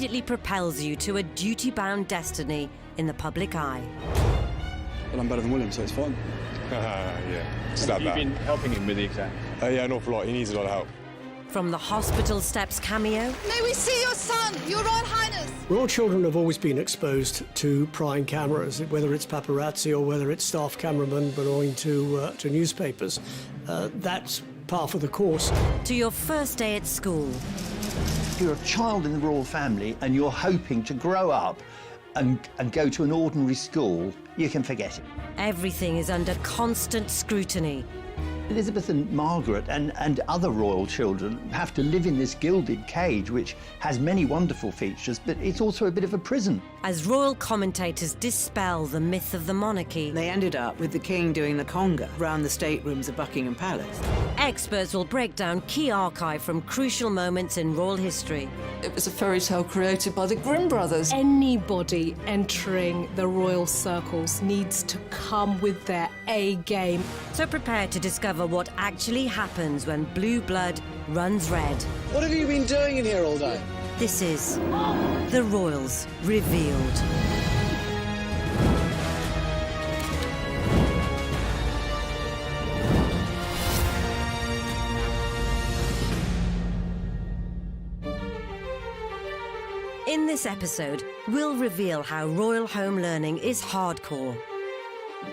immediately propels you to a duty-bound destiny in the public eye. Well, I'm better than William, so it's fine. Yeah, stab You've that. been helping him with the exam? Yeah, an awful lot. He needs a lot of help. From the hospital steps cameo, May we see your son, Your Royal Highness? Royal children have always been exposed to prying cameras, whether it's paparazzi or whether it's staff cameramen belonging to newspapers. That's par for the course. to your first day at school, If you're a child in the royal family and you're hoping to grow up and go to an ordinary school, you can forget it. everything is under constant scrutiny. Elizabeth and Margaret and other royal children have to live in this gilded cage, which has many wonderful features, but it's also a bit of a prison. As royal commentators dispel the myth of the monarchy, They ended up with the king doing the conga round the staterooms of Buckingham Palace. experts will break down key archive from crucial moments in royal history. It was a fairy tale created by the Grimm brothers. Anybody entering the royal circles needs to come with their A game. So prepare to discover what actually happens when blue blood runs red. What have you been doing in here all day? This is The Royals Revealed. In this episode, we'll reveal how royal home learning is hardcore.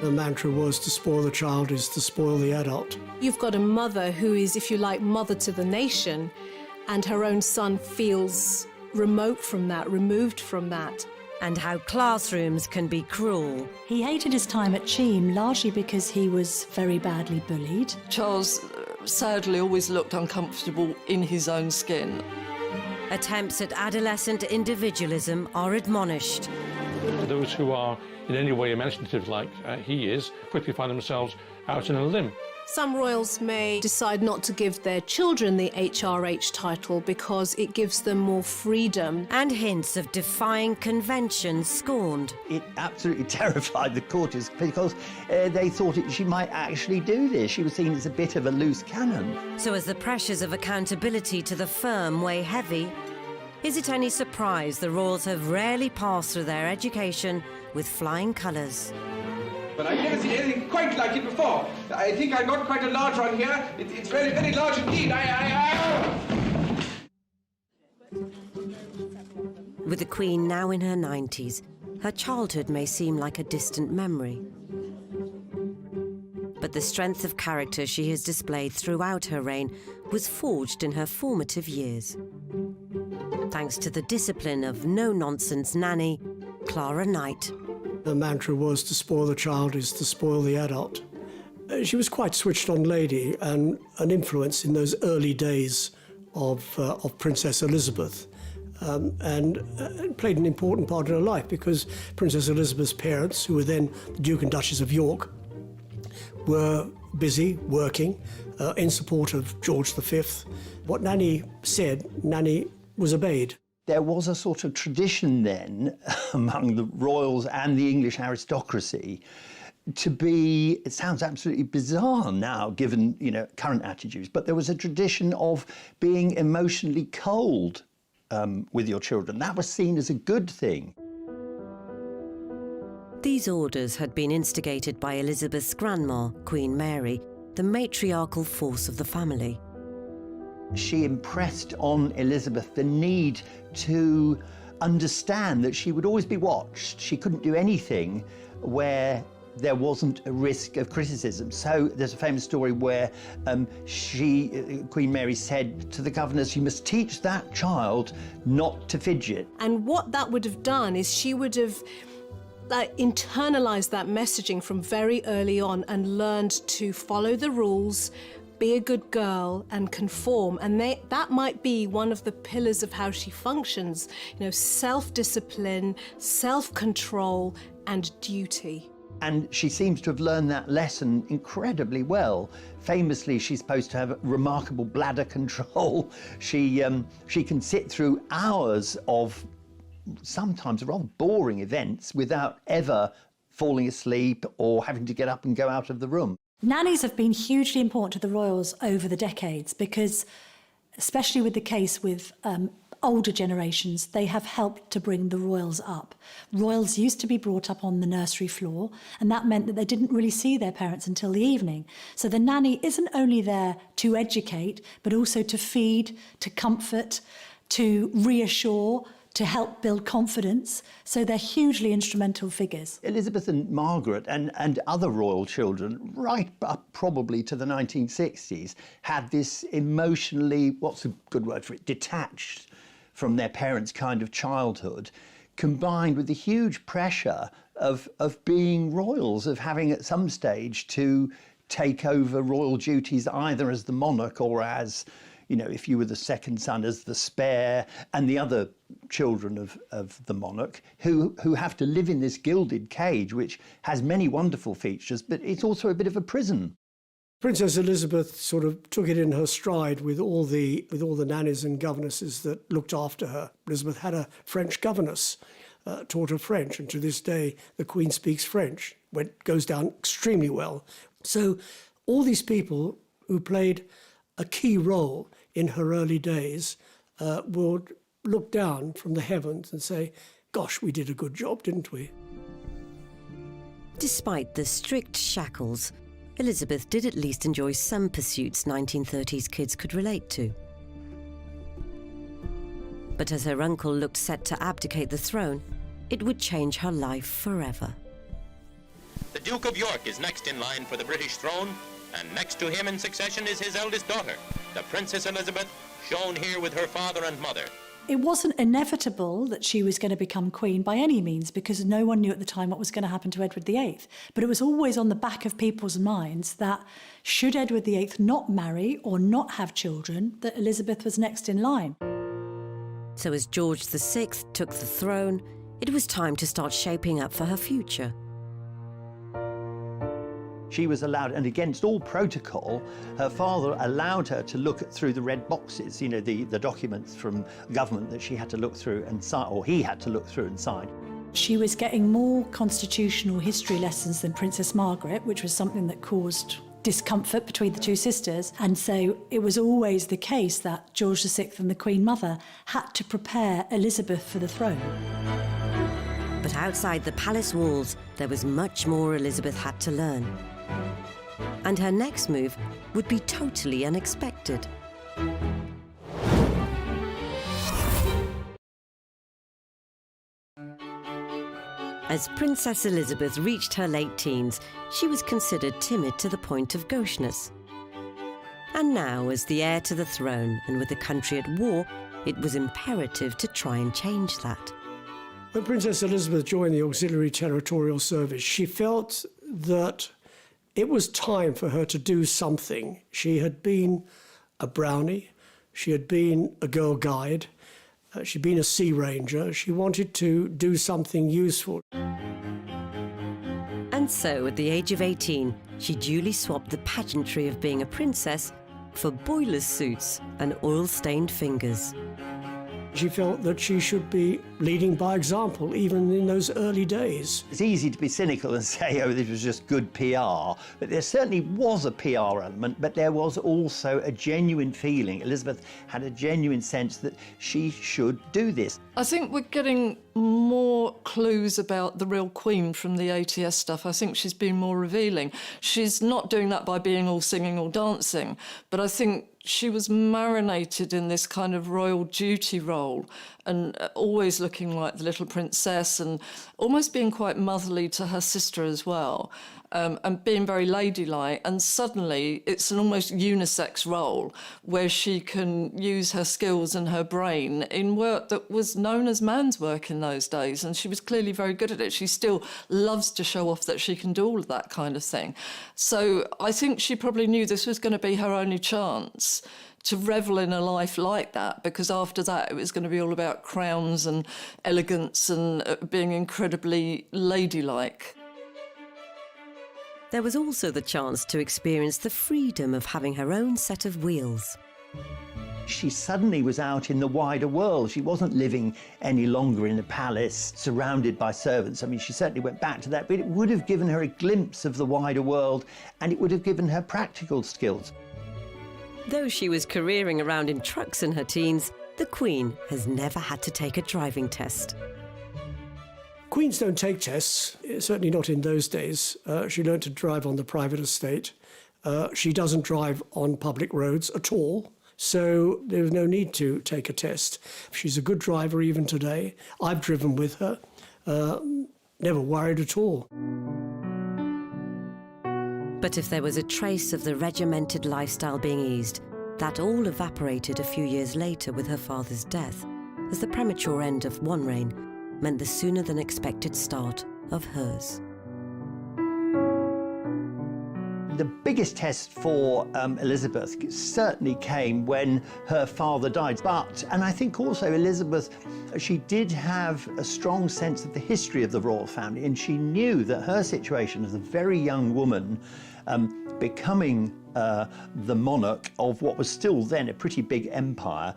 The mantra was, to spoil the child is to spoil the adult. You've got a mother who is, if you like, mother to the nation, and her own son feels remote from that, removed from that. And how classrooms can be cruel. He hated his time at Cheam largely because he was very badly bullied. Charles sadly always looked uncomfortable in his own skin. Attempts at adolescent individualism are admonished. Those who are in any way imaginative like he is quickly find themselves out on a limb. Some royals may decide not to give their children the HRH title because it gives them more freedom. And hints of defying convention scorned. It absolutely terrified the courtiers because they thought she might actually do this. She was seen as a bit of a loose cannon. So as the pressures of accountability to the firm weigh heavy, is it any surprise the royals have rarely passed through their education with flying colours? But I've never seen anything quite like it before. I think I got quite a large one here. It's very, very large indeed. With the Queen now in her 90s, her childhood may seem like a distant memory. But the strength of character she has displayed throughout her reign was forged in her formative years. Thanks to the discipline of no-nonsense nanny, Clara Knight. The mantra was, to spoil the child is to spoil the adult. She was quite switched-on lady and an influence in those early days of Princess Elizabeth, and played an important part in her life because Princess Elizabeth's parents, who were then the Duke and Duchess of York, were busy working in support of George V. What Nanny said, Nanny was obeyed. There was a sort of tradition then among the royals and the English aristocracy to be, it sounds absolutely bizarre now given, current attitudes, but there was a tradition of being emotionally cold with your children. That was seen as a good thing. These orders had been instigated by Elizabeth's grandma, Queen Mary, the matriarchal force of the family. She impressed on Elizabeth the need to understand that she would always be watched. She couldn't do anything where there wasn't a risk of criticism. So there's a famous story where Queen Mary said to the governors, you must teach that child not to fidget. And what that would have done is she would have internalized that messaging from very early on and learned to follow the rules, be a good girl and conform. And that might be one of the pillars of how she functions, self-discipline, self-control and duty. And she seems to have learned that lesson incredibly well. Famously, she's supposed to have remarkable bladder control. She can sit through hours of sometimes rather boring events without ever falling asleep or having to get up and go out of the room. Nannies have been hugely important to the royals over the decades because, especially with the case with older generations, they have helped to bring the royals up. Royals used to be brought up on the nursery floor, and that meant that they didn't really see their parents until the evening. So the nanny isn't only there to educate, but also to feed, to comfort, to reassure, to help build confidence. So they're hugely instrumental figures. Elizabeth and Margaret and other royal children, right up probably to the 1960s, had this emotionally, what's a good word for it, detached from their parents' kind of childhood, combined with the huge pressure of being royals, of having at some stage to take over royal duties either as the monarch or as, you know, if you were the second son, as the spare, and the other children of the monarch who have to live in this gilded cage, which has many wonderful features, but it's also a bit of a prison. Princess Elizabeth sort of took it in her stride with all the nannies and governesses that looked after her. Elizabeth had a French governess, taught her French, and to this day the Queen speaks French. Goes down extremely well. So all these people who played a key role in her early days would look down from the heavens and say, gosh, we did a good job, didn't we? Despite the strict shackles, Elizabeth did at least enjoy some pursuits 1930s kids could relate to. But as her uncle looked set to abdicate the throne, it would change her life forever. The Duke of York is next in line for the British throne, and next to him in succession is his eldest daughter, the Princess Elizabeth, shown here with her father and mother. It wasn't inevitable that she was going to become queen by any means, because no one knew at the time what was going to happen to Edward VIII. But it was always on the back of people's minds that should Edward VIII not marry or not have children, that Elizabeth was next in line. So as George VI took the throne, it was time to start shaping up for her future. She was allowed, and against all protocol, her father allowed her to look through the red boxes, you know, the documents from government that she had to look through and sign, or he had to look through and sign. She was getting more constitutional history lessons than Princess Margaret, which was something that caused discomfort between the two sisters. And so it was always the case that George VI and the Queen Mother had to prepare Elizabeth for the throne. But outside the palace walls, there was much more Elizabeth had to learn. And her next move would be totally unexpected. As Princess Elizabeth reached her late teens, she was considered timid to the point of gaucheness. And now, as the heir to the throne and with the country at war, it was imperative to try and change that. When Princess Elizabeth joined the Auxiliary Territorial Service, she felt that it was time for her to do something. She had been a brownie, she had been a girl guide, she'd been a sea ranger. She wanted to do something useful. And so, at the age of 18, she duly swapped the pageantry of being a princess for boiler suits and oil-stained fingers. She felt that she should be leading by example, even in those early days. It's easy to be cynical and say, oh, this was just good PR. But there certainly was a PR element, but there was also a genuine feeling. Elizabeth had a genuine sense that she should do this. I think we're getting more clues about the real Queen from the ATS stuff. I think she's been more revealing. She's not doing that by being all singing or dancing, but I think she was marinated in this kind of royal duty role and always looking like the little princess and almost being quite motherly to her sister as well, and being very ladylike. And suddenly it's an almost unisex role where she can use her skills and her brain in work that was known as man's work in those days. And she was clearly very good at it. She still loves to show off that she can do all of that kind of thing. So I think she probably knew this was going to be her only chance to revel in a life like that, because after that it was going to be all about crowns and elegance and being incredibly ladylike. There was also the chance to experience the freedom of having her own set of wheels. She suddenly was out in the wider world. She wasn't living any longer in a palace surrounded by servants. I mean, she certainly went back to that, but it would have given her a glimpse of the wider world, and it would have given her practical skills. Though she was careering around in trucks in her teens, the Queen has never had to take a driving test. Queens don't take tests, certainly not in those days. She learned to drive on the private estate. She doesn't drive on public roads at all, so there's no need to take a test. She's a good driver even today. I've driven with her, never worried at all. But if there was a trace of the regimented lifestyle being eased, that all evaporated a few years later with her father's death, as the premature end of one reign meant the sooner than expected start of hers. The biggest test for Elizabeth certainly came when her father died. And I think also Elizabeth, she did have a strong sense of the history of the royal family, and she knew that her situation as a very young woman becoming the monarch of what was still then a pretty big empire,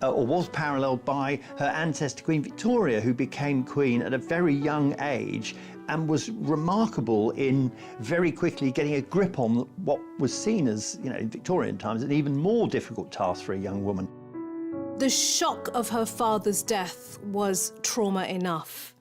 was paralleled by her ancestor Queen Victoria, who became queen at a very young age and was remarkable in very quickly getting a grip on what was seen as, in Victorian times, an even more difficult task for a young woman. The shock of her father's death was trauma enough.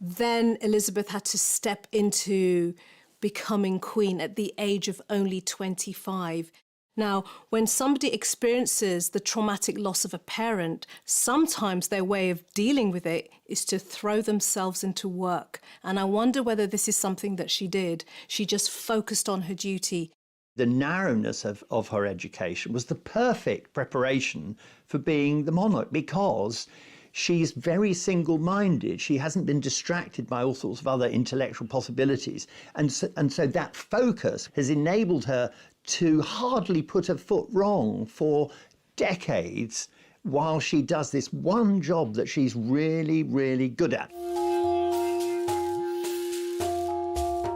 Then Elizabeth had to step into becoming queen at the age of only 25. Now, when somebody experiences the traumatic loss of a parent, sometimes their way of dealing with it is to throw themselves into work. And I wonder whether this is something that she did. She just focused on her duty. The narrowness of her education was the perfect preparation for being the monarch, because she's very single-minded. She hasn't been distracted by all sorts of other intellectual possibilities. And so that focus has enabled her to hardly put her foot wrong for decades while she does this one job that she's really, really good at.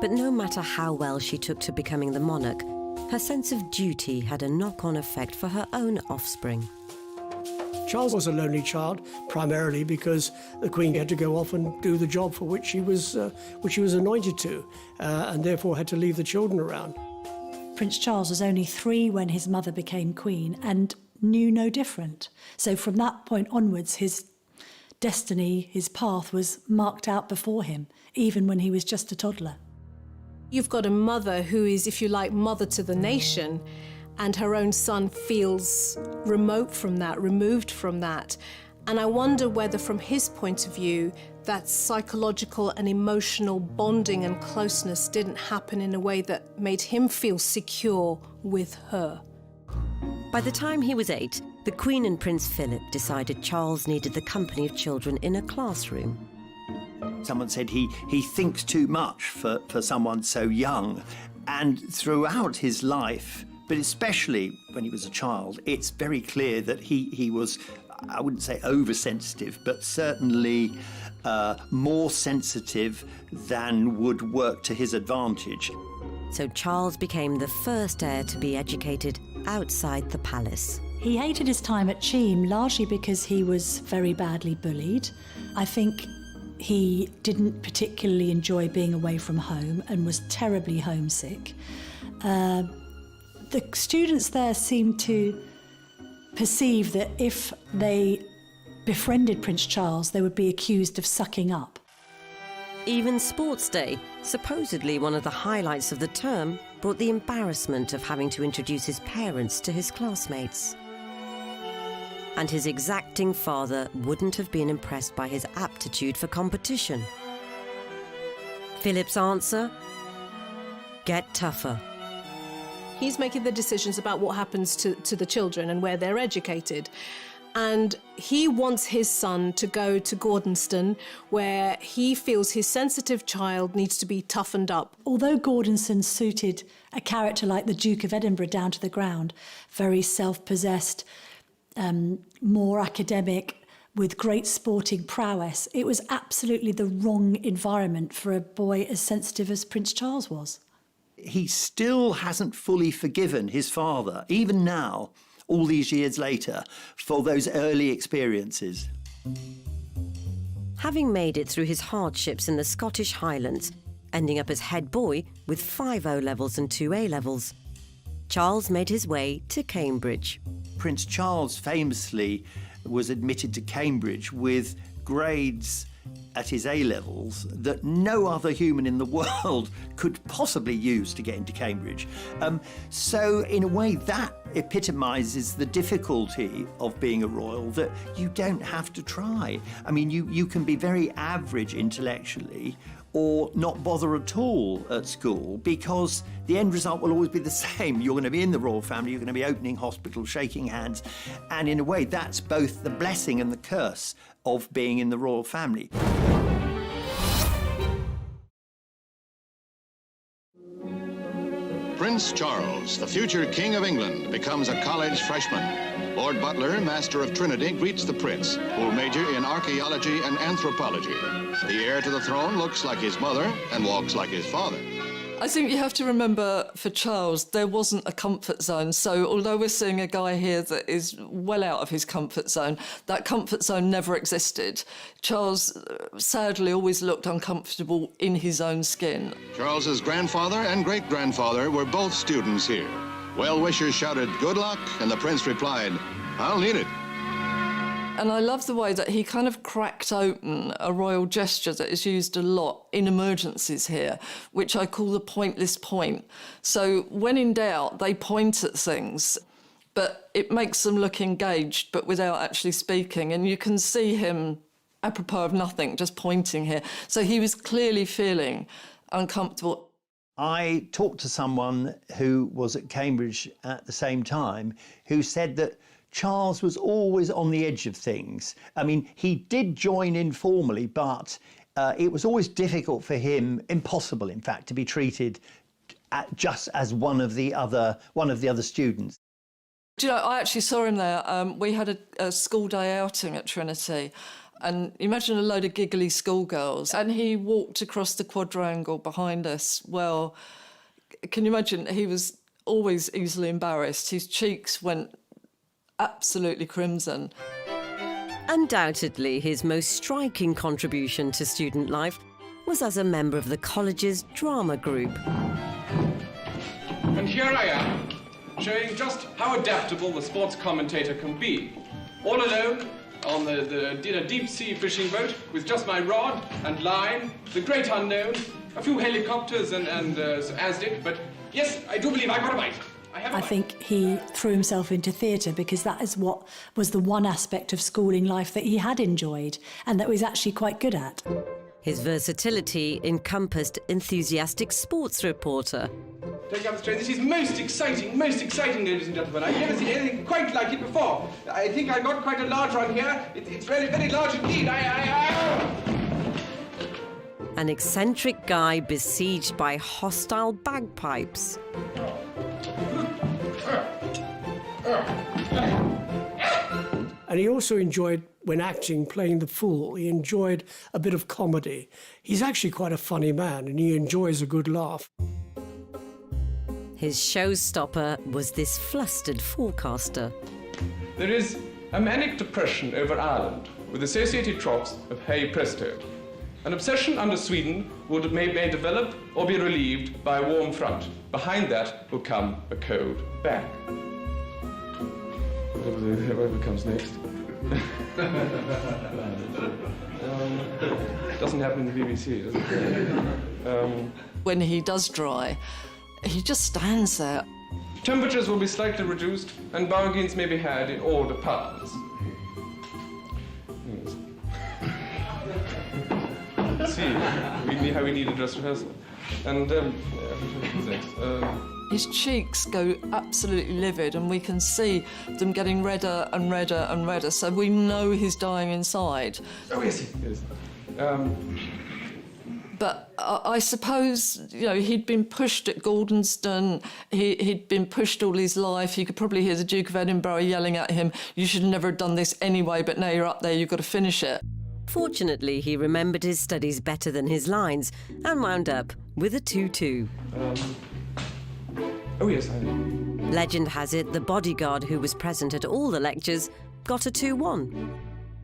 But no matter how well she took to becoming the monarch, her sense of duty had a knock-on effect for her own offspring. Charles was a lonely child, primarily because the Queen had to go off and do the job for which she was anointed to, and therefore had to leave the children around. Prince Charles was only 3 when his mother became queen and knew no different. So from that point onwards, his destiny, his path was marked out before him, even when he was just a toddler. You've got a mother who is, if you like, mother to the nation, and her own son feels remote from that, removed from that. And I wonder whether, from his point of view, that psychological and emotional bonding and closeness didn't happen in a way that made him feel secure with her. By the time he was 8, the Queen and Prince Philip decided Charles needed the company of children in a classroom. Someone said he thinks too much for someone so young. And throughout his life, but especially when he was a child, it's very clear that he was, I wouldn't say oversensitive, but certainly more sensitive than would work to his advantage. So Charles became the first heir to be educated outside the palace. He hated his time at Cheam largely because he was very badly bullied. I think he didn't particularly enjoy being away from home and was terribly homesick. The students there seemed to perceive that if they befriended Prince Charles, they would be accused of sucking up. Even Sports Day, supposedly one of the highlights of the term, brought the embarrassment of having to introduce his parents to his classmates. And his exacting father wouldn't have been impressed by his aptitude for competition. Philip's answer? Get tougher. He's making the decisions about what happens to the children and where they're educated. And he wants his son to go to Gordonston, where he feels his sensitive child needs to be toughened up. Although Gordonston suited a character like the Duke of Edinburgh down to the ground, very self-possessed, more academic, with great sporting prowess, it was absolutely the wrong environment for a boy as sensitive as Prince Charles was. He still hasn't fully forgiven his father, even now, all these years later, for those early experiences. Having made it through his hardships in the Scottish Highlands, ending up as head boy with 5 O-levels and 2 A-levels, Charles made his way to Cambridge. Prince Charles famously was admitted to Cambridge with grades at his A-levels that no other human in the world could possibly use to get into Cambridge. So in a way that epitomises the difficulty of being a royal, that you don't have to try. I mean, you can be very average intellectually or not bother at all at school, because the end result will always be the same. You're going to be in the royal family, you're going to be opening hospitals, shaking hands, and in a way that's both the blessing and the curse of being in the royal family. Prince Charles, the future King of England, becomes a college freshman. Lord Butler, Master of Trinity, greets the Prince, who will major in archaeology and anthropology. The heir to the throne looks like his mother and walks like his father. I think you have to remember, for Charles, there wasn't a comfort zone. So although we're seeing a guy here that is well out of his comfort zone, that comfort zone never existed. Charles, sadly, always looked uncomfortable in his own skin. Charles's grandfather and great-grandfather were both students here. Well-wishers shouted, "Good luck," and the Prince replied, "I'll need it." And I love the way that he kind of cracked open a royal gesture that is used a lot in emergencies here, which I call the pointless point. So when in doubt, they point at things, but it makes them look engaged, but without actually speaking. And you can see him, apropos of nothing, just pointing here. So he was clearly feeling uncomfortable. I talked to someone who was at Cambridge at the same time who said that Charles was always on the edge of things. I mean, he did join in formally, but it was always difficult for him, impossible, in fact, to be treated just as one of the other students. Do you know, I actually saw him there. We had a school day outing at Trinity, and imagine a load of giggly schoolgirls, and he walked across the quadrangle behind us. Well, can you imagine? He was always easily embarrassed. His cheeks went absolutely crimson. Undoubtedly, his most striking contribution to student life was as a member of the college's drama group. And here I am, showing just how adaptable the sports commentator can be. All alone on in a deep-sea fishing boat with just my rod and line, the great unknown, a few helicopters and ASDIC, but yes, I do believe I got a bite. I think he threw himself into theatre because that is what was the one aspect of schooling life that he had enjoyed and that he was actually quite good at. His versatility encompassed enthusiastic sports reporter. Take up the strain. This is most exciting, ladies and gentlemen. I've never seen anything quite like it before. I think I got quite a large one here. It's very, very large indeed. An eccentric guy besieged by hostile bagpipes. And he also enjoyed, when acting, playing the fool. He enjoyed a bit of comedy. He's actually quite a funny man, and he enjoys a good laugh. His showstopper was this flustered forecaster. There is a manic depression over Ireland, with associated troughs of hey presto. An obsession under Sweden may develop or be relieved by a warm front. Behind that will come a cold back. Whatever comes next. Doesn't happen in the BBC, does it? When he does dry, he just stands there. Temperatures will be slightly reduced and bargains may be had in all departments. See how we need a dress rehearsal. And his cheeks go absolutely livid and we can see them getting redder and redder and redder, so we know he's dying inside. Oh, yes, he is. But I suppose, you know, he'd been pushed at Gordonston, he'd been pushed all his life. You could probably hear the Duke of Edinburgh yelling at him, "You should never have done this anyway, but now you're up there, you've got to finish it." Fortunately, he remembered his studies better than his lines and wound up with a 2-2. Oh, yes, I know. Legend has it the bodyguard who was present at all the lectures got a 2-1.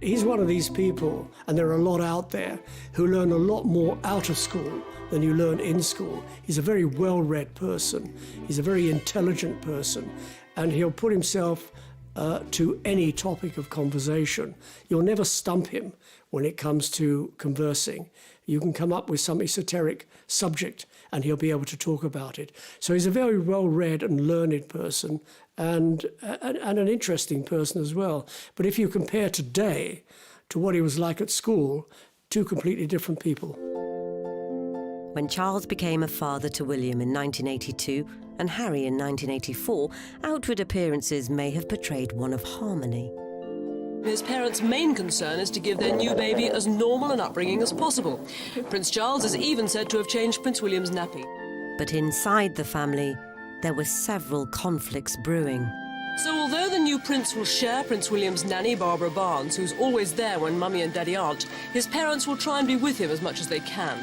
He's one of these people, and there are a lot out there, who learn a lot more out of school than you learn in school. He's a very well-read person. He's a very intelligent person, and he'll put himself to any topic of conversation. You'll never stump him when it comes to conversing. You can come up with some esoteric subject and he'll be able to talk about it. So he's a very well-read and learned person and an interesting person as well. But if you compare today to what he was like at school, two completely different people. When Charles became a father to William in 1982 and Harry in 1984, outward appearances may have portrayed one of harmony. His parents' main concern is to give their new baby as normal an upbringing as possible. Prince Charles is even said to have changed Prince William's nappy. But inside the family, there were several conflicts brewing. So although the new prince will share Prince William's nanny, Barbara Barnes, who's always there when Mummy and Daddy aren't, his parents will try and be with him as much as they can.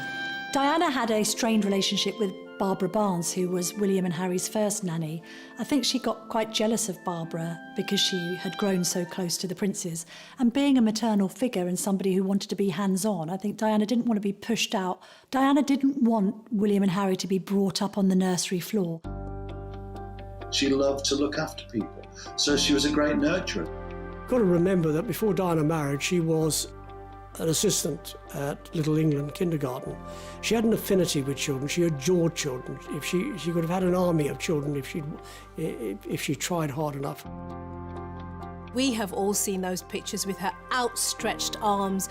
Diana had a strained relationship with Barbara Barnes, who was William and Harry's first nanny. I think she got quite jealous of Barbara because she had grown so close to the princes. And being a maternal figure and somebody who wanted to be hands-on, I think Diana didn't want to be pushed out. Diana didn't want William and Harry to be brought up on the nursery floor. She loved to look after people, so she was a great nurturer. Got to remember that before Diana married, she was an assistant at Little England kindergarten. She had an affinity with children. She adored children. If she could have had an army of children if she tried hard enough. We have all seen those pictures with her outstretched arms,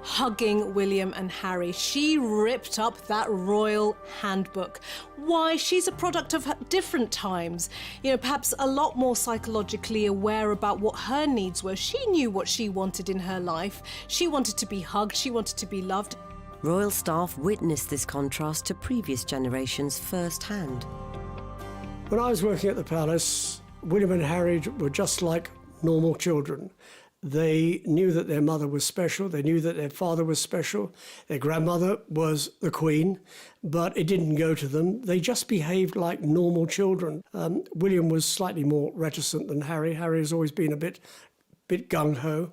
hugging William and Harry. She ripped up that royal handbook. Why? She's a product of different times. You know, perhaps a lot more psychologically aware about what her needs were. She knew what she wanted in her life. She wanted to be hugged. She wanted to be loved. Royal staff witnessed this contrast to previous generations firsthand. When I was working at the palace, William and Harry were just like normal children. They knew that their mother was special. They knew that their father was special. Their grandmother was the Queen, but it didn't go to them. They just behaved like normal children. William was slightly more reticent than Harry. Harry has always been a bit gung-ho.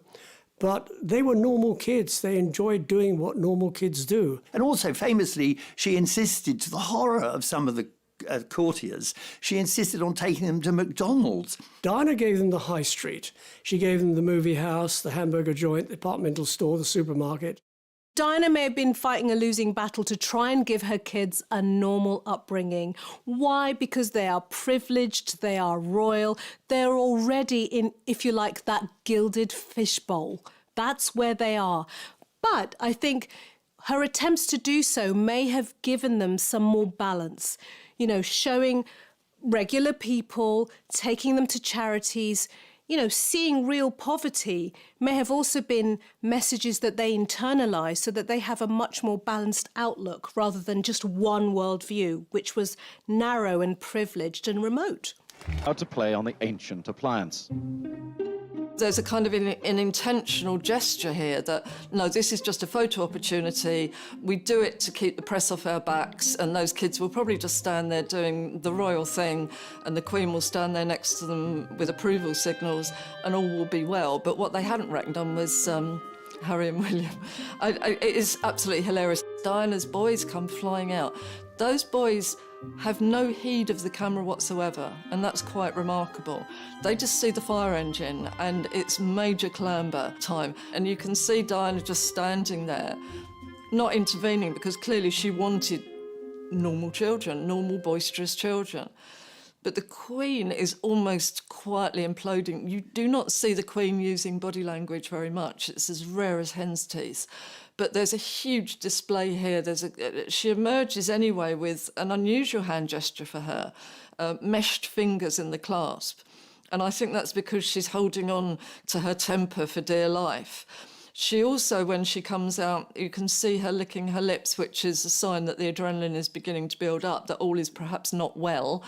But they were normal kids. They enjoyed doing what normal kids do. And also, famously, she insisted, to the horror of some of the courtiers, she insisted on taking them to McDonald's. Diana gave them the high street. She gave them the movie house, the hamburger joint, the departmental store, the supermarket. Diana may have been fighting a losing battle to try and give her kids a normal upbringing. Why? Because they are privileged, they are royal, they're already in, if you like, that gilded fishbowl. That's where they are. But I think her attempts to do so may have given them some more balance. You know, showing regular people, taking them to charities, you know, seeing real poverty may have also been messages that they internalise so that they have a much more balanced outlook rather than just one worldview, which was narrow and privileged and remote. How to play on the ancient appliance. There's a kind of an intentional gesture here that, no, this is just a photo opportunity. We do it to keep the press off our backs, and those kids will probably just stand there doing the royal thing, and the Queen will stand there next to them with approval signals, and all will be well. But what they hadn't reckoned on was Harry and William. It is absolutely hilarious. Diana's boys come flying out. Those boys have no heed of the camera whatsoever, and that's quite remarkable. They just see the fire engine and it's major clamber time, and you can see Diana just standing there, not intervening, because clearly she wanted normal children, normal boisterous children. But the Queen is almost quietly imploding. You do not see the Queen using body language very much. It's as rare as hen's teeth. But there's a huge display here. She emerges anyway with an unusual hand gesture for her, meshed fingers in the clasp. And I think that's because she's holding on to her temper for dear life. She also, when she comes out, you can see her licking her lips, which is a sign that the adrenaline is beginning to build up, that all is perhaps not well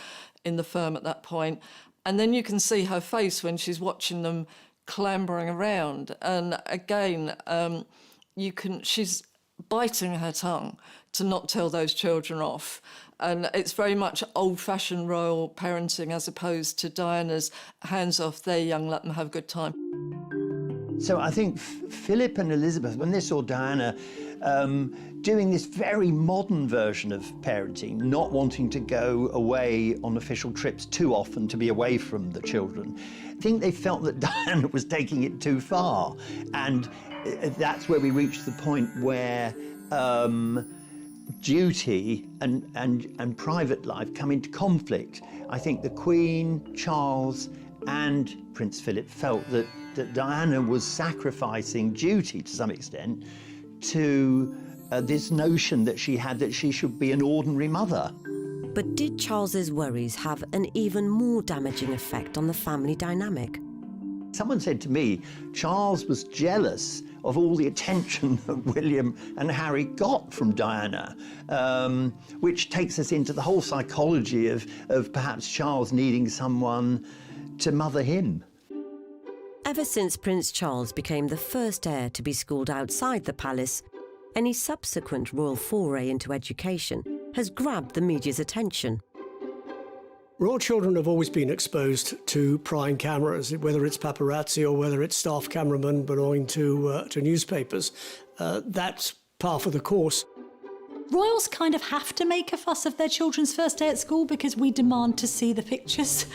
in the firm at that point. And then you can see her face when she's watching them clambering around. And again, she's biting her tongue to not tell those children off. And it's very much old-fashioned royal parenting as opposed to Diana's hands off, they're young, let them have a good time. So I think Philip and Elizabeth, when they saw Diana doing this very modern version of parenting, not wanting to go away on official trips too often to be away from the children. I think they felt that Diana was taking it too far, and that's where we reached the point where duty and private life come into conflict. I think the Queen, Charles, and Prince Philip felt that Diana was sacrificing duty to some extent to this notion that she had that she should be an ordinary mother. But did Charles's worries have an even more damaging effect on the family dynamic? Someone said to me, Charles was jealous of all the attention that William and Harry got from Diana, which takes us into the whole psychology of perhaps Charles needing someone to mother him. Ever since Prince Charles became the first heir to be schooled outside the palace, any subsequent royal foray into education has grabbed the media's attention. Royal children have always been exposed to prying cameras, whether it's paparazzi or whether it's staff cameramen belonging to newspapers. That's par for the course. Royals kind of have to make a fuss of their children's first day at school because we demand to see the pictures.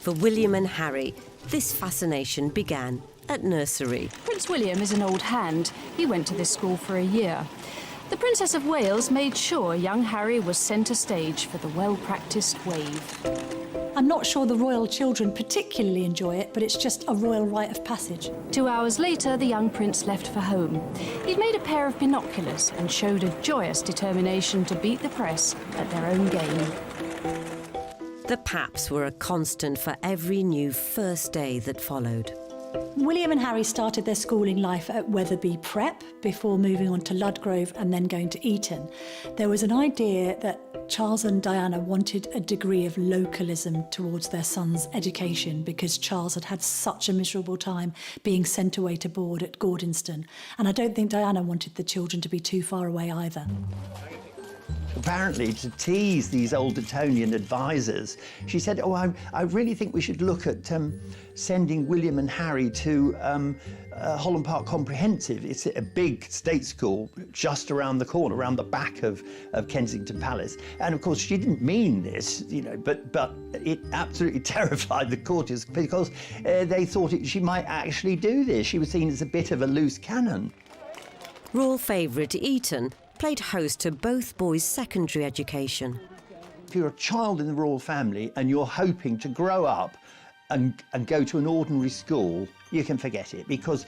For William and Harry, this fascination began at nursery. Prince William is an old hand. He went to this school for a year. The Princess of Wales made sure young Harry was centre stage for the well-practised wave. I'm not sure the royal children particularly enjoy it, but it's just a royal rite of passage. 2 hours later, the young prince left for home. He'd made a pair of binoculars and showed a joyous determination to beat the press at their own game. The Paps were a constant for every new first day that followed. William and Harry started their schooling life at Wetherby Prep before moving on to Ludgrove and then going to Eton. There was an idea that Charles and Diana wanted a degree of localism towards their son's education because Charles had had such a miserable time being sent away to board at Gordonston. And I don't think Diana wanted the children to be too far away either. Apparently, to tease these old Etonian advisors, she said, oh, I really think we should look at sending William and Harry to Holland Park Comprehensive. It's a big state school just around the corner, around the back of Kensington Palace. And of course, she didn't mean this, you know, but it absolutely terrified the courtiers because they thought she might actually do this. She was seen as a bit of a loose cannon. Royal favourite Eton played host to both boys' secondary education. If you're a child in the royal family and you're hoping to grow up and go to an ordinary school, you can forget it because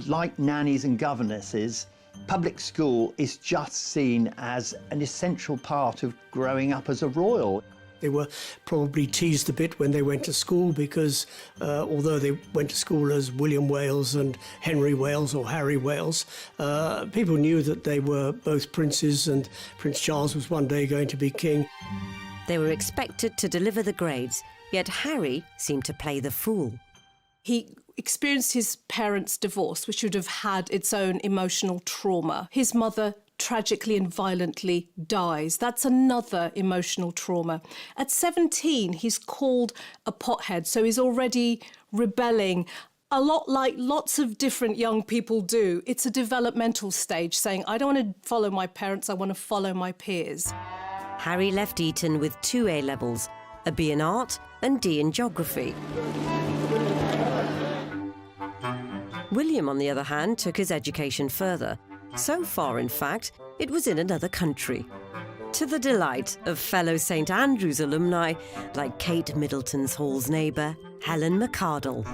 like nannies and governesses, public school is just seen as an essential part of growing up as a royal. They were probably teased a bit when they went to school because although they went to school as William Wales and Henry Wales or Harry Wales, people knew that they were both princes and Prince Charles was one day going to be king. They were expected to deliver the grades, yet Harry seemed to play the fool. He experienced his parents' divorce, which would have had its own emotional trauma. His mother tragically and violently dies. That's another emotional trauma. At 17, he's called a pothead, so he's already rebelling, a lot like lots of different young people do. It's a developmental stage, saying, I don't want to follow my parents, I want to follow my peers. Harry left Eton with 2 A-levels, a B in art and D in geography. William, on the other hand, took his education further. So far, in fact, it was in another country. To the delight of fellow St Andrews alumni like Kate Middleton's Hall's neighbour, Helen McCardle.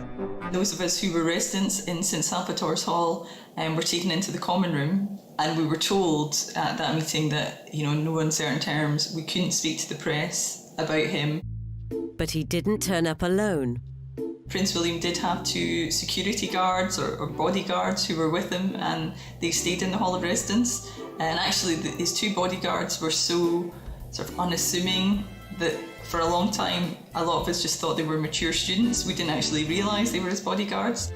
Those of us who were residents in St Salvator's Hall were taken into the common room, and we were told at that meeting that, you know, in no uncertain terms, we couldn't speak to the press about him. But he didn't turn up alone. Prince William did have 2 security guards or bodyguards who were with him, and they stayed in the Hall of Residence. And actually, his 2 bodyguards were so sort of unassuming that for a long time, a lot of us just thought they were mature students. We didn't actually realise they were his bodyguards.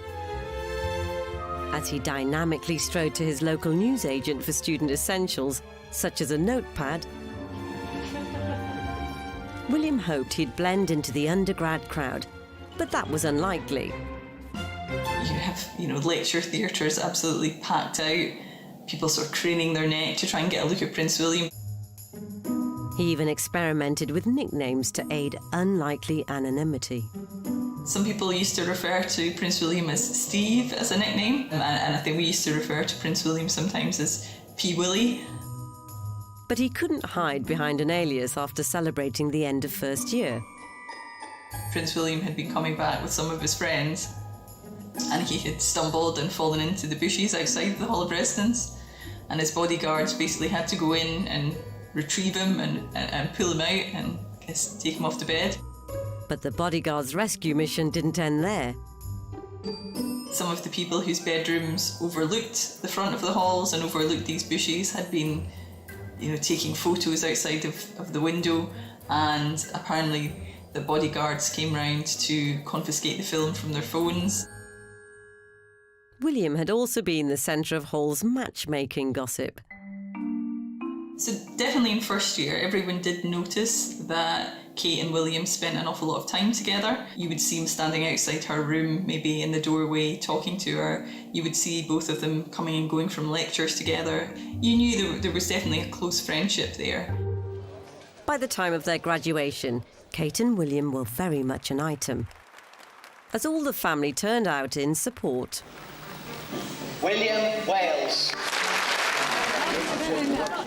As he dynamically strode to his local newsagent for student essentials, such as a notepad, William hoped he'd blend into the undergrad crowd, but that was unlikely. You have, lecture theatres absolutely packed out, people sort of craning their neck to try and get a look at Prince William. He even experimented with nicknames to aid unlikely anonymity. Some people used to refer to Prince William as Steve as a nickname, and I think we used to refer to Prince William sometimes as P. Willie. But he couldn't hide behind an alias after celebrating the end of first year. Prince William had been coming back with some of his friends, and he had stumbled and fallen into the bushes outside the Hall of Residence, and his bodyguards basically had to go in and retrieve him and pull him out and take him off to bed. But the bodyguard's rescue mission didn't end there. Some of the people whose bedrooms overlooked the front of the halls and overlooked these bushes had been, taking photos outside of the window, and apparently the bodyguards came round to confiscate the film from their phones. William had also been the centre of Hall's matchmaking gossip. So definitely in first year, everyone did notice that Kate and William spent an awful lot of time together. You would see him standing outside her room, maybe in the doorway, talking to her. You would see both of them coming and going from lectures together. You knew there was definitely a close friendship there. By the time of their graduation, Kate and William were very much an item, as all the family turned out in support. William Wales.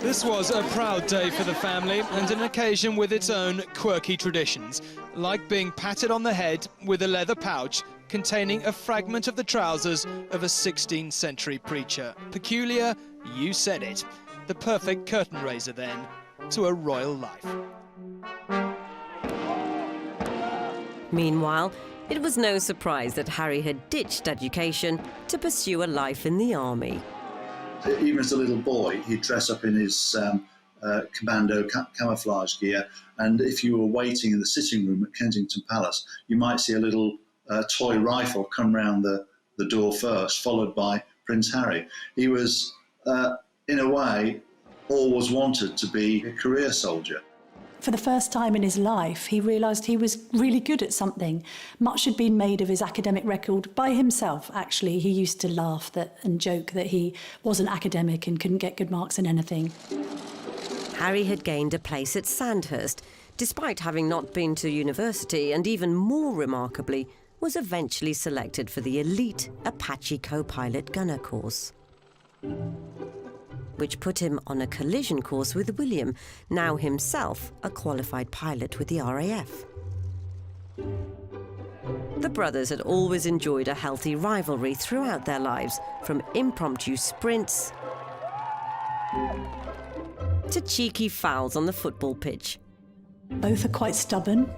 This was a proud day for the family and an occasion with its own quirky traditions, like being patted on the head with a leather pouch containing a fragment of the trousers of a 16th century preacher. Peculiar, you said it. The perfect curtain raiser, then, to a royal life. Meanwhile, it was no surprise that Harry had ditched education to pursue a life in the army. Even as a little boy, he'd dress up in his commando camouflage gear, and if you were waiting in the sitting room at Kensington Palace, you might see a little toy rifle come round the door first, followed by Prince Harry. He was, in a way, always wanted to be a career soldier. For the first time in his life, he realised he was really good at something. Much had been made of his academic record by himself, actually. He used to laugh and joke that he wasn't academic and couldn't get good marks in anything. Harry had gained a place at Sandhurst, despite having not been to university, and even more remarkably, was eventually selected for the elite Apache co-pilot gunner course, which put him on a collision course with William, now himself a qualified pilot with the RAF. The brothers had always enjoyed a healthy rivalry throughout their lives, from impromptu sprints to cheeky fouls on the football pitch. Both are quite stubborn.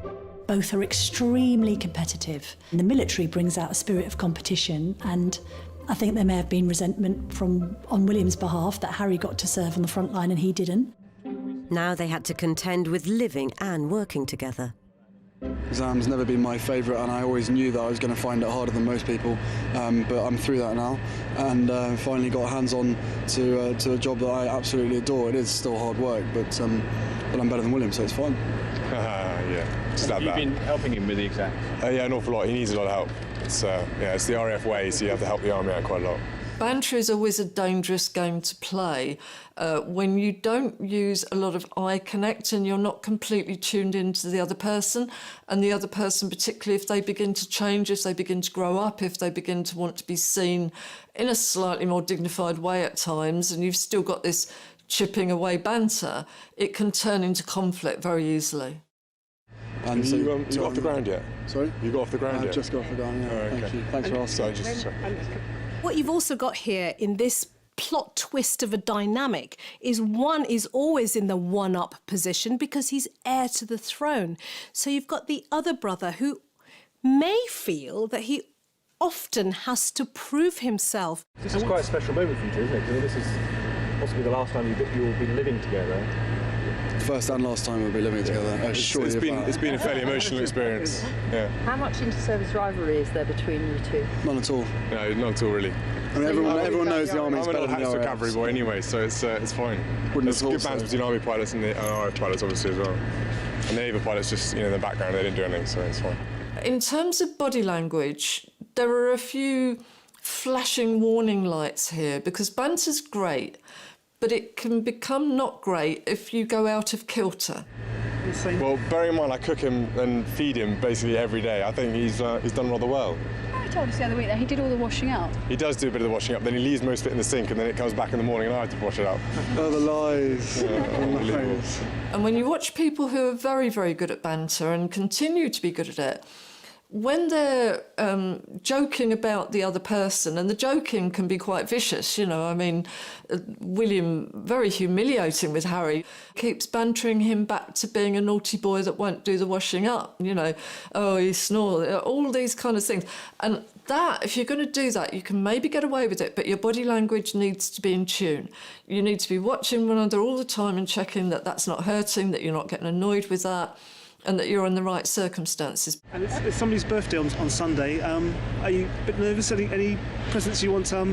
Both are extremely competitive. The military brings out a spirit of competition, and I think there may have been resentment on William's behalf that Harry got to serve on the front line and he didn't. Now they had to contend with living and working together. Exams never been my favourite, and I always knew that I was going to find it harder than most people, but I'm through that now, and finally got hands-on to a job that I absolutely adore. It is still hard work, but I'm better than William, so it's fine. Yeah, have you been helping him with the exams? Yeah, an awful lot. He needs a lot of help. It's the RAF way, so you have to help the army out quite a lot. Banter is always a dangerous game to play when you don't use a lot of eye connect and you're not completely tuned into the other person, and the other person, particularly if they begin to change, if they begin to grow up, if they begin to want to be seen in a slightly more dignified way at times, and you've still got this chipping away banter, it can turn into conflict very easily. And so, you got off the ground yet? Sorry? You got off the ground yet? I've just got off the ground, yeah. Okay. Thank you. Thanks for asking. What you've also got here in this plot twist of a dynamic is one is always in the one-up position because he's heir to the throne. So you've got the other brother who may feel that he often has to prove himself. This is quite a special moment for you two, isn't it? Because this is possibly the last time you'll be living together. First and last time we'll be living together. It's been a fairly emotional experience. Yeah. How much inter-service rivalry is there between you two? None at all. No, not at all, really. I mean, everyone knows the army's better than the I'm an old RAF. cavalry boy anyway, so it's fine. There's good bands between army pilots and RAF pilots, obviously, as well. And the naval pilots just, in the background, they didn't do anything, so it's fine. In terms of body language, there are a few flashing warning lights here, because banter's great, but it can become not great if you go out of kilter. Well, bearing in mind I cook him and feed him basically every day, I think he's done rather well. You told us the other week that he did all the washing up. He does do a bit of the washing up, then he leaves most of it in the sink, and then it comes back in the morning and I have to wash it up. Oh, the lies. Unbelievable. And when you watch people who are very, very good at banter and continue to be good at it, when they're joking about the other person, and the joking can be quite vicious, you know, I mean, William, very humiliating with Harry, keeps bantering him back to being a naughty boy that won't do the washing up, you know, oh, he snores, all these kind of things. And that, if you're going to do that, you can maybe get away with it, but your body language needs to be in tune. You need to be watching one another all the time and checking that that's not hurting, that you're not getting annoyed with that, and that you're in the right circumstances. And it's somebody's birthday on Sunday. Are you a bit nervous? Any presents you want your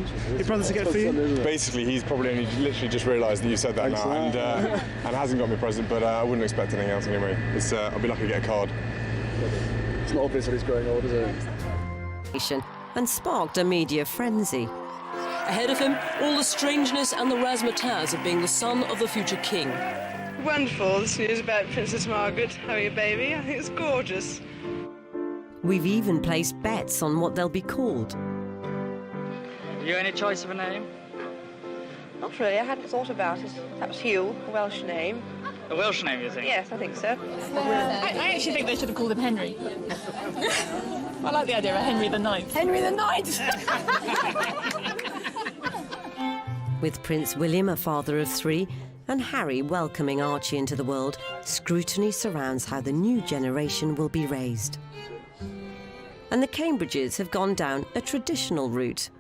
brother to get for you? Basically, he's probably only literally just realised that you said that now, and hasn't got me a present, but I wouldn't expect anything else anyway. I'll be lucky to get a card. It's not obvious that he's growing old, is it? And sparked a media frenzy. Ahead of him, all the strangeness and the razzmatazz of being the son of the future king. Wonderful, this news about Princess Margaret having a baby. I think it's gorgeous. We've even placed bets on what they'll be called. Have you any choice of a name? Not really, I hadn't thought about it. Perhaps Hugh, a Welsh name. A Welsh name, you think? Yes, I think so. I actually think they should have called him Henry. I like the idea of Henry the Ninth. Henry the Ninth! With Prince William, a father of 3, and Harry welcoming Archie into the world, scrutiny surrounds how the new generation will be raised. And the Cambridges have gone down a traditional route.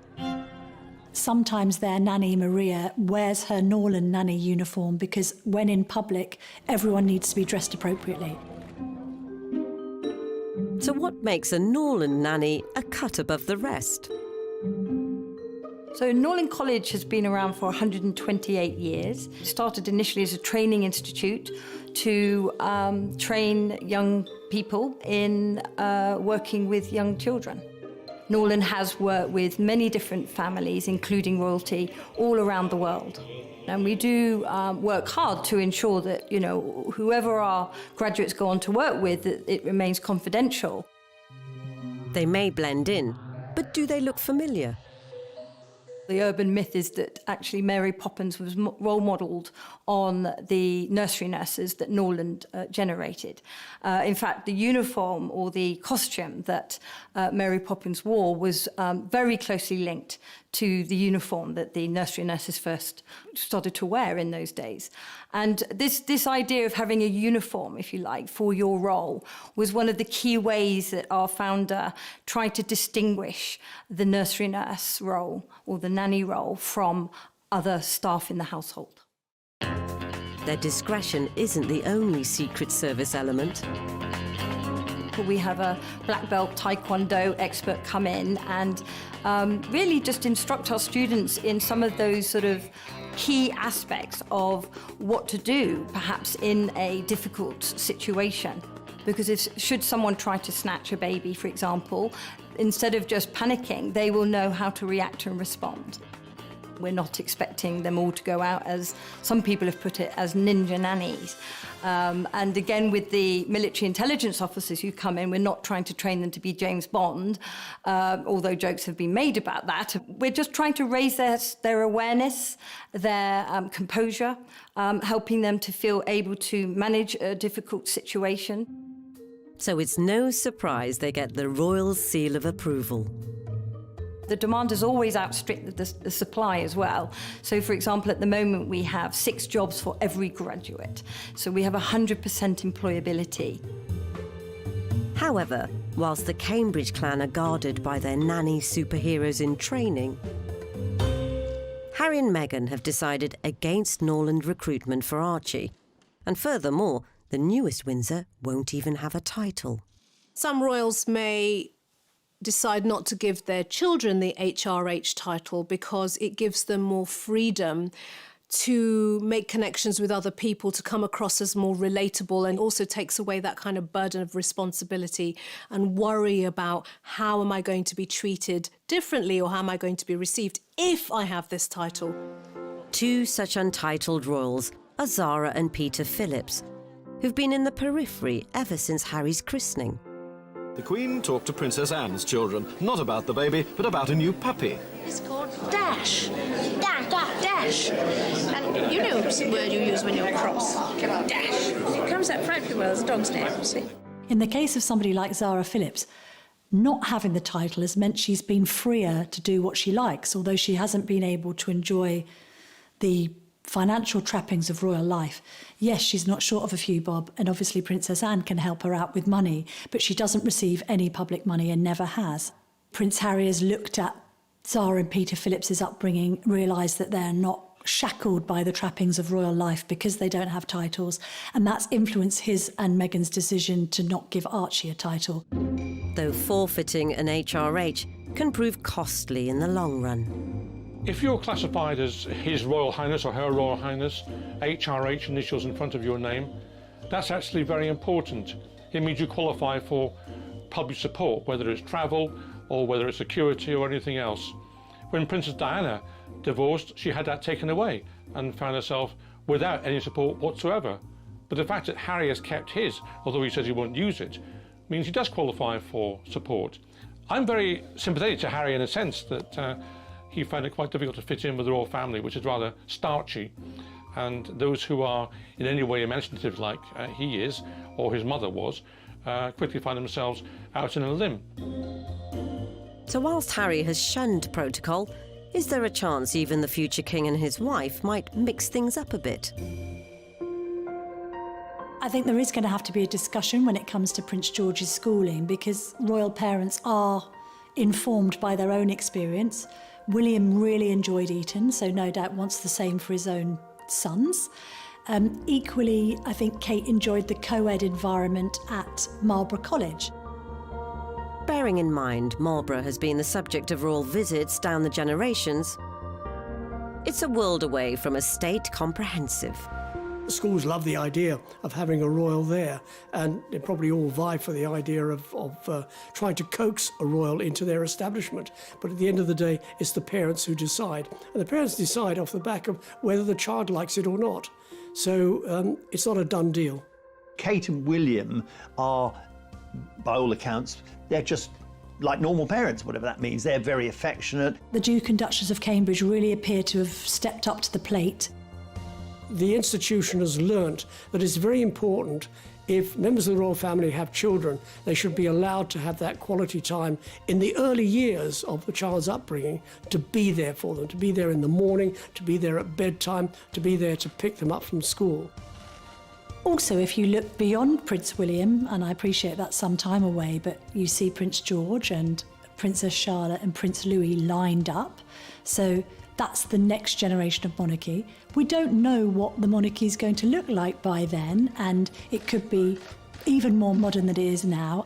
Sometimes their nanny, Maria, wears her Norland nanny uniform because when in public, everyone needs to be dressed appropriately. So what makes a Norland nanny a cut above the rest? So Norland College has been around for 128 years. It started initially as a training institute to train young people in working with young children. Norland has worked with many different families, including royalty, all around the world. And we do work hard to ensure that, you know, whoever our graduates go on to work with, that it remains confidential. They may blend in, but do they look familiar? The urban myth is that actually Mary Poppins was role modelled on the nursery nurses that Norland generated. In fact, the uniform or the costume that Mary Poppins wore was very closely linked to the uniform that the nursery nurses first started to wear in those days. And this idea of having a uniform, if you like, for your role was one of the key ways that our founder tried to distinguish the nursery nurse role or the nanny role from other staff in the household. Their discretion isn't the only Secret Service element. We have a black belt taekwondo expert come in and really just instruct our students in some of those sort of key aspects of what to do, perhaps in a difficult situation. Because should someone try to snatch a baby, for example, instead of just panicking, they will know how to react and respond. We're not expecting them all to go out as, some people have put it, as ninja nannies. And again, with the military intelligence officers who come in, we're not trying to train them to be James Bond, although jokes have been made about that. We're just trying to raise their awareness, their composure, helping them to feel able to manage a difficult situation. So it's no surprise they get the royal seal of approval. The demand has always outstripped the supply as well. So, for example, at the moment we have 6 jobs for every graduate. So we have 100% employability. However, whilst the Cambridge clan are guarded by their nanny superheroes in training, Harry and Meghan have decided against Norland recruitment for Archie. And furthermore, the newest Windsor won't even have a title. Some royals may decide not to give their children the HRH title because it gives them more freedom to make connections with other people, to come across as more relatable, and also takes away that kind of burden of responsibility and worry about how am I going to be treated differently or how am I going to be received if I have this title. Two such untitled royals are Zara and Peter Phillips, who've been in the periphery ever since Harry's christening. The Queen talked to Princess Anne's children, not about the baby, but about a new puppy. It's called Dash. Dash. And you know it's the word you use when you're cross. Dash. It comes out perfectly well as a dog's name, you see. In the case of somebody like Zara Phillips, not having the title has meant she's been freer to do what she likes, although she hasn't been able to enjoy the financial trappings of royal life. Yes, she's not short of a few bob, and obviously Princess Anne can help her out with money, but she doesn't receive any public money and never has. Prince Harry has looked at Zara and Peter Phillips's upbringing, realised that they're not shackled by the trappings of royal life because they don't have titles, and that's influenced his and Meghan's decision to not give Archie a title. Though forfeiting an HRH can prove costly in the long run. If you're classified as His Royal Highness or Her Royal Highness, HRH initials in front of your name, that's actually very important. It means you qualify for public support, whether it's travel or whether it's security or anything else. When Princess Diana divorced, she had that taken away and found herself without any support whatsoever. But the fact that Harry has kept his, although he says he won't use it, means he does qualify for support. I'm very sympathetic to Harry in a sense that he found it quite difficult to fit in with the royal family, which is rather starchy. And those who are in any way imaginative like he is, or his mother was, quickly find themselves out on a limb. So whilst Harry has shunned protocol, is there a chance even the future king and his wife might mix things up a bit? I think there is going to have to be a discussion when it comes to Prince George's schooling, because royal parents are informed by their own experience. William really enjoyed Eton, so no doubt wants the same for his own sons. Equally, I think Kate enjoyed the co-ed environment at Marlborough College. Bearing in mind Marlborough has been the subject of royal visits down the generations, it's a world away from a state comprehensive. The schools love the idea of having a royal there, and they probably all vie for the idea of trying to coax a royal into their establishment. But at the end of the day, it's the parents who decide. And the parents decide off the back of whether the child likes it or not. So it's not a done deal. Kate and William are, by all accounts, they're just like normal parents, whatever that means. They're very affectionate. The Duke and Duchess of Cambridge really appear to have stepped up to the plate. The institution has learnt that it's very important, if members of the royal family have children, they should be allowed to have that quality time in the early years of the child's upbringing, to be there for them, to be there in the morning, to be there at bedtime, to be there to pick them up from school. Also, if you look beyond Prince William, and I appreciate that's some time away, but you see Prince George and Princess Charlotte and Prince Louis lined up. So that's the next generation of monarchy. We don't know what the monarchy is going to look like by then, and it could be even more modern than it is now.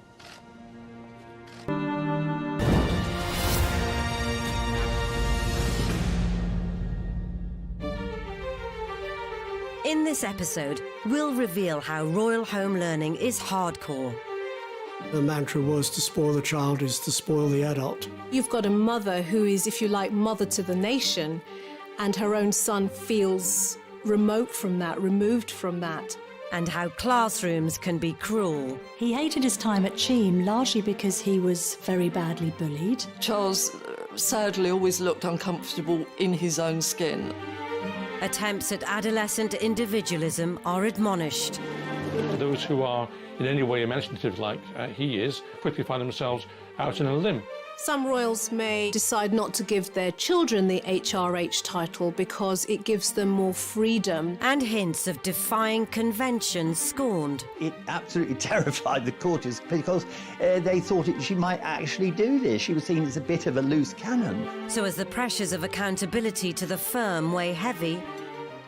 In this episode, we'll reveal how royal home learning is hardcore. The mantra was, to spoil the child is to spoil the adult. You've got a mother who is, if you like, mother to the nation, and her own son feels remote from that, removed from that. And how classrooms can be cruel. He hated his time at Cheam largely because he was very badly bullied. Charles sadly always looked uncomfortable in his own skin. Attempts at adolescent individualism are admonished. Those who are in any way imaginative like he is, quickly find themselves out on a limb. Some royals may decide not to give their children the HRH title because it gives them more freedom. And hints of defying conventions scorned. It absolutely terrified the courtiers because they thought she might actually do this. She was seen as a bit of a loose cannon. So as the pressures of accountability to the firm weigh heavy,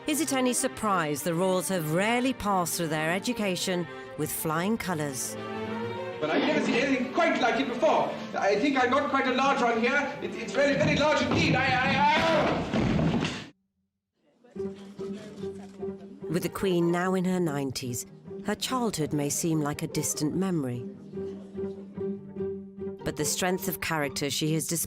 is it any surprise the royals have rarely passed through their education with flying colours? But I've never seen anything quite like it before. I think I got quite a large one here. It's very, very large indeed. With the Queen now in her 90s, her childhood may seem like a distant memory. But the strength of character she has displayed